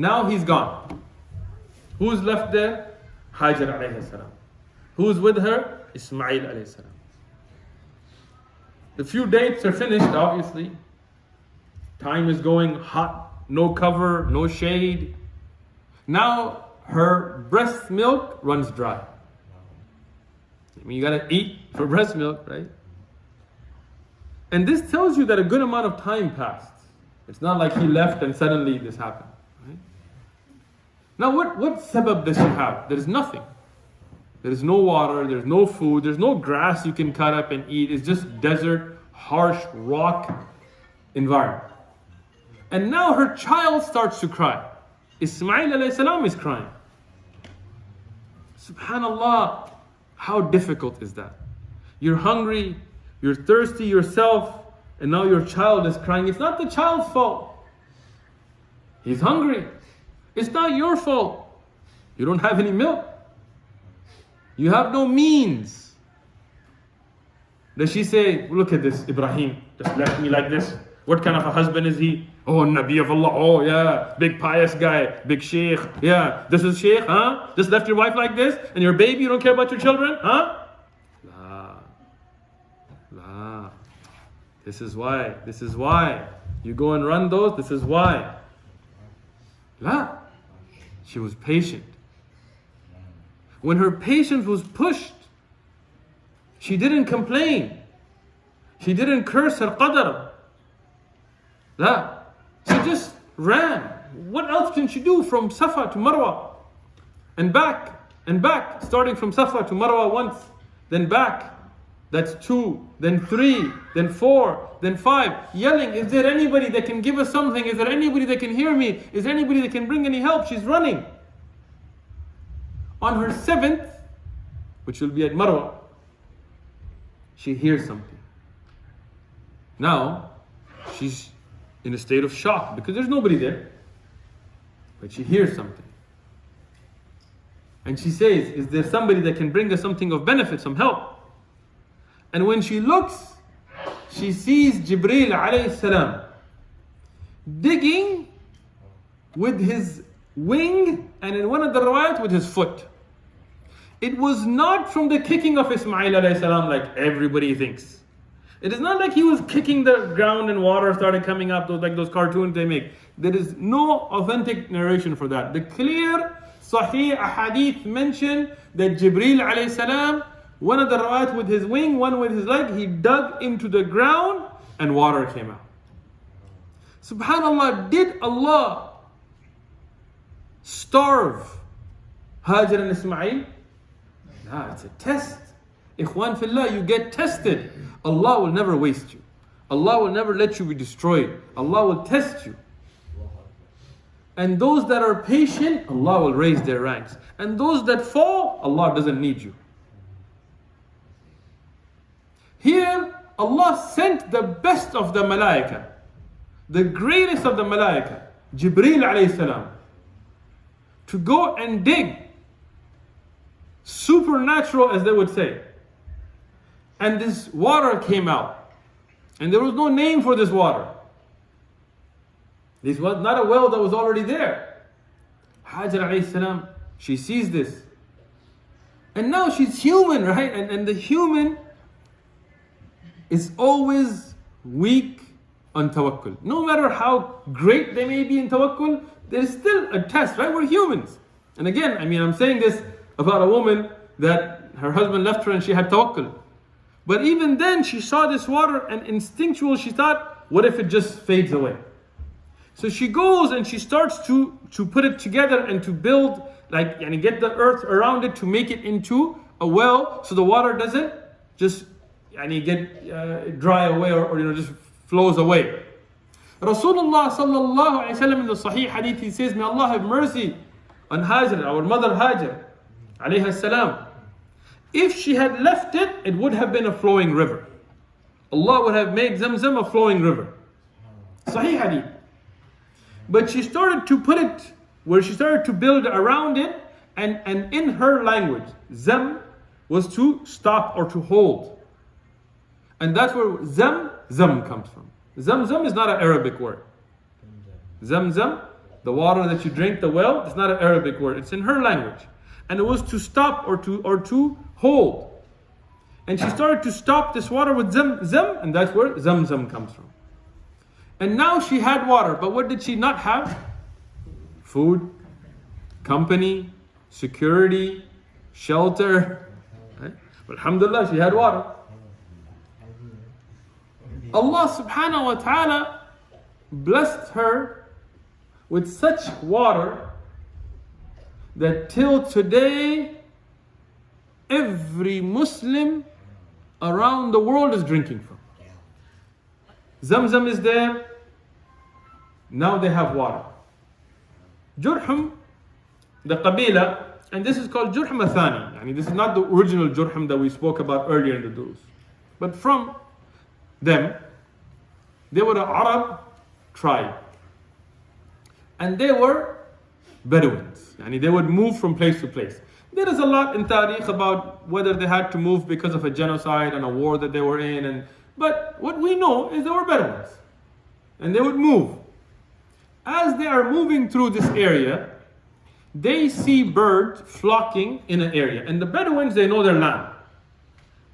Now he's gone. Who's left there? Hajra alayhi salam. Who's with her? Ismail alayhi salam. The few dates are finished, obviously. Time is going hot, no cover, no shade. Now her breast milk runs dry. I mean, you gotta eat for breast milk, right? And this tells you that a good amount of time passed. It's not like he left and suddenly this happened. Right? Now what sabab does he have? There is nothing. There is no water, there's no food, there's no grass you can cut up and eat. It's just desert, harsh, rock environment. And now her child starts to cry. Ismail alayhi salam is crying. Subhanallah, how difficult is that? You're hungry, you're thirsty yourself, and now your child is crying. It's not the child's fault. He's hungry. It's not your fault. You don't have any milk. You have no means. Does she say, look at this, Ibrahim, just left me like this? What kind of a husband is he? Oh, Nabi of Allah, oh yeah, big pious guy, big sheikh, yeah, this is sheikh, huh? Just left your wife like this, and your baby, you don't care about your children, huh? La. This is why. You go and run those, this is why. La. She was patient. When her patience was pushed, she didn't complain. She didn't curse her qadr. La. She just ran. What else can she do from Safa to Marwa? And back, starting from Safa to Marwa once, then back. That's 2, then 3, then 4, then 5. Yelling, is there anybody that can give us something? Is there anybody that can hear me? Is there anybody that can bring any help? She's running. On her 7th, which will be at Marwa, she hears something. Now, she's in a state of shock because there's nobody there. But she hears something. And she says, is there somebody that can bring us something of benefit, some help? And when she looks, she sees Jibreel alayhi salam digging with his wing, and in one of the riwayat with his foot. It was not from the kicking of Ismail alayhi salam like everybody thinks. It is not like he was kicking the ground and water started coming up, like those cartoons they make. There is no authentic narration for that. The clear Sahih ahadith mention that Jibreel alayhi salam, one of the rawat with his wing, one with his leg, he dug into the ground and water came out. Subhanallah, did Allah starve Hajra and Ismail? No, it's a test. Ikhwan fillah, you get tested. Allah will never waste you. Allah will never let you be destroyed. Allah will test you. And those that are patient, Allah will raise their ranks. And those that fall, Allah doesn't need you. Here, Allah sent the best of the malaika, the greatest of the malaika, Jibreel alayhi salam, to go and dig, supernatural as they would say. And this water came out. And there was no name for this water. This was not a well that was already there. Hajra alayhi salam, she sees this. And now she's human, right? And the human is always weak on tawakkul. No matter how great they may be in tawakkul, there's still a test, right? We're humans. And again, I'm saying this about a woman that her husband left her and she had tawakkul. But even then, she saw this water and instinctual, she thought, what if it just fades away? So she goes and she starts to put it together and to build, and get the earth around it to make it into a well, so the water doesn't just get dry away or just flows away. Rasulullah sallallahu alaihi wasallam in the Sahih hadith, he says, may Allah have mercy on Hajra, our mother Hajra, عليها salam. If she had left it, it would have been a flowing river. Allah would have made Zamzam a flowing river. Sahih hadith. But she started to put it where she started to build around it, and in her language, Zam was to stop or to hold. And that's where Zam comes from. Zamzam is not an Arabic word. Zamzam the water that you drink, the well, it's not an Arabic word, it's in her language. And it was to stop or to hold. And she started to stop this water with zam, and that's where zamzam comes from. And now she had water, but what did she not have? Food, company, security, shelter. Right? But alhamdulillah, she had water. Allah subhanahu wa ta'ala blessed her with such water that till today, every Muslim around the world is drinking from. Zamzam is there, now they have water. Jurhum, the Qabila, and this is called Jurhum Athani. I mean, this is not the original Jurhum that we spoke about earlier in the Durus. But from them, they were an Arab tribe. And they were Bedouins. I mean, they would move from place to place. There is a lot in Tariq about whether they had to move because of a genocide and a war that they were in. But what we know is they were Bedouins. And they would move. As they are moving through this area, they see birds flocking in an area. And the Bedouins, they know their land.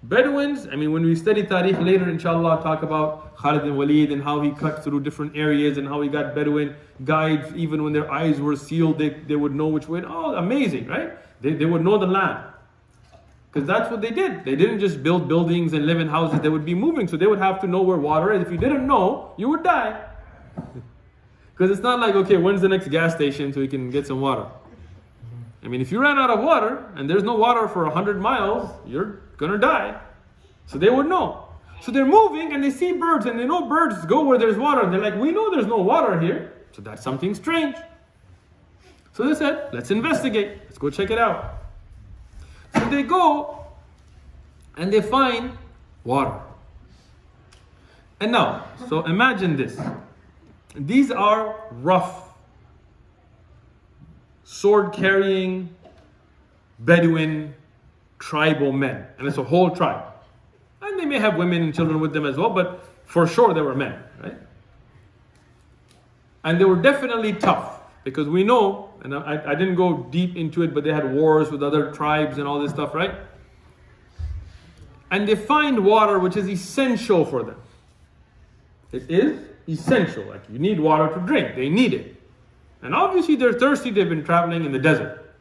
Bedouins, I mean, when we study Tariq later, inshallah, talk about Khalid and Walid and how he cut through different areas and how he got Bedouin guides. Even when their eyes were sealed, they would know which way. Oh, amazing, right? They would know the land. Because that's what they did. They didn't just build buildings and live in houses. They would be moving. So they would have to know where water is. If you didn't know, you would die. Because it's not like, okay, when's the next gas station so we can get some water? I mean, if you ran out of water and there's no water for 100 miles, you're gonna die. So they would know. So they're moving and they see birds, and they know birds go where there's water. They're like, we know there's no water here, so that's something strange. So they said, let's investigate. Let's go check it out. So they go and they find water. And now, so imagine this. These are rough, sword-carrying, Bedouin, tribal men. And it's a whole tribe. And they may have women and children with them as well, but for sure they were men, right? And they were definitely tough, because we know, and I didn't go deep into it, but they had wars with other tribes and all this stuff, right? And they find water, which is essential for them. It is essential. Like, you need water to drink. They need it. And obviously they're thirsty. They've been traveling in the desert.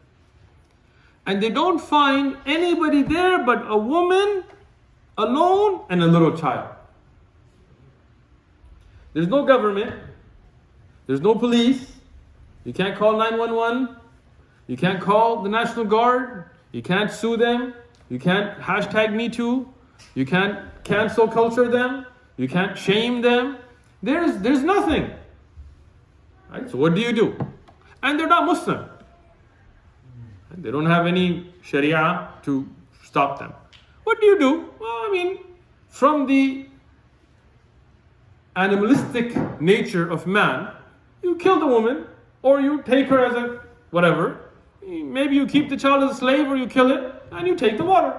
And they don't find anybody there but a woman alone and a little child. There's no government. There's no police. You can't call 911. You can't call the National Guard. You can't sue them. You can't #MeToo. You can't cancel culture them. You can't shame them. There's nothing. Right? So what do you do? And they're not Muslim. They don't have any Sharia to stop them. What do you do? Well, I mean, from the animalistic nature of man, you kill the woman, or you take her as a whatever. Maybe you keep the child as a slave, or you kill it, and you take the water.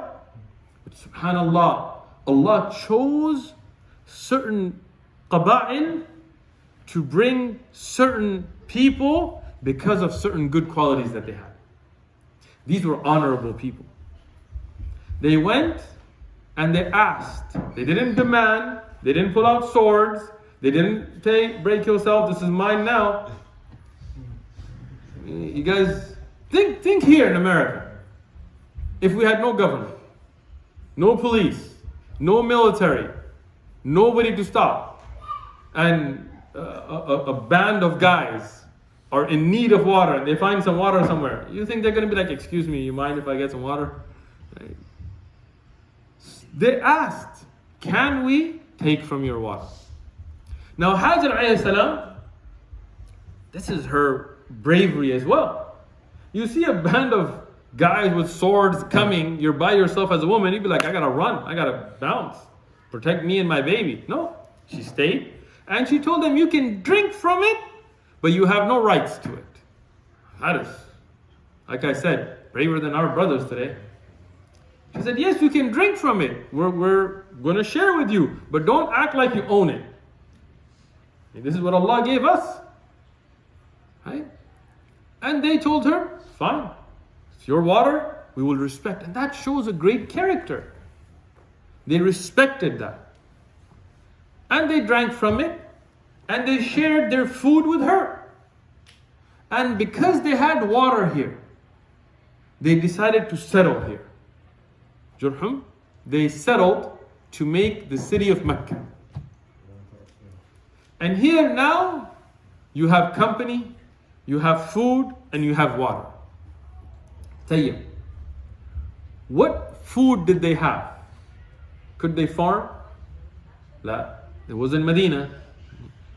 But subhanallah, Allah chose certain qaba'il to bring certain people because of certain good qualities that they had. These were honorable people. They went and they asked. They didn't demand. They didn't pull out swords. They didn't say, break yourself, this is mine now. You guys, think here in America. If we had no government, no police, no military, nobody to stop, and a band of guys are in need of water and they find some water somewhere, you think they're going to be like, excuse me, you mind if I get some water? Right? They asked, can we take from your water? Now Hajra alayhi salam, this is her bravery as well. You see a band of guys with swords coming, you're by yourself as a woman, you'd be like, I gotta run, I gotta bounce, protect me and my baby. No, she stayed and she told them, you can drink from it, but you have no rights to it. That is, like I said, braver than our brothers today. She said, yes, you can drink from it. We're going to share with you, but don't act like you own it. And this is what Allah gave us. Right? And they told her, fine, it's your water, we will respect. And that shows a great character. They respected that. And they drank from it, and they shared their food with her. And because they had water here, they decided to settle here. Jurhum, they settled to make the city of Mecca. And here now, you have company, you have food, and you have water. Tayyib. What food did they have? Could they farm? La. It was in Medina.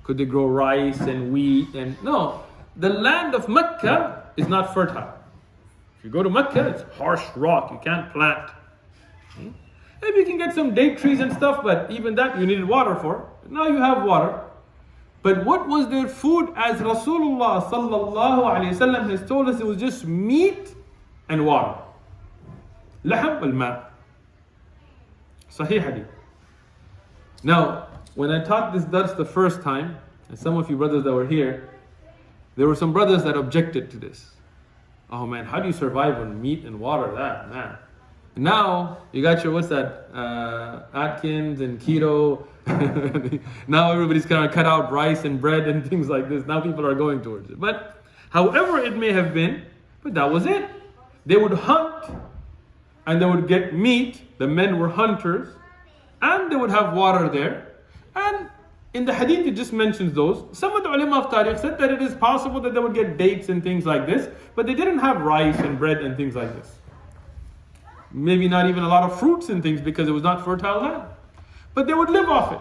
Could they grow rice and wheat? And no, the land of Mecca is not fertile. If you go to Mecca, it's harsh rock. You can't plant. Maybe you can get some date trees and stuff, but even that you needed water for. Now you have water. But what was their food? As Rasulullah sallallahu alayhi wasallam has told us, it was just meat and water. Laham al-ma. Sahih hadith. Now, when I taught this dars the first time, and some of you brothers that were here, there were some brothers that objected to this. Oh man, how do you survive on meat and water? That, man. Now, you got your, what's that, Atkins and keto. Now everybody's kind of cut out rice and bread and things like this. Now people are going towards it. But however it may have been, but that was it. They would hunt and they would get meat. The men were hunters and they would have water there. And in the hadith it just mentions those. Some of the ulama of tariq said that it is possible that they would get dates and things like this, but they didn't have rice and bread and things like this. Maybe not even a lot of fruits and things because it was not fertile land. But they would live off it.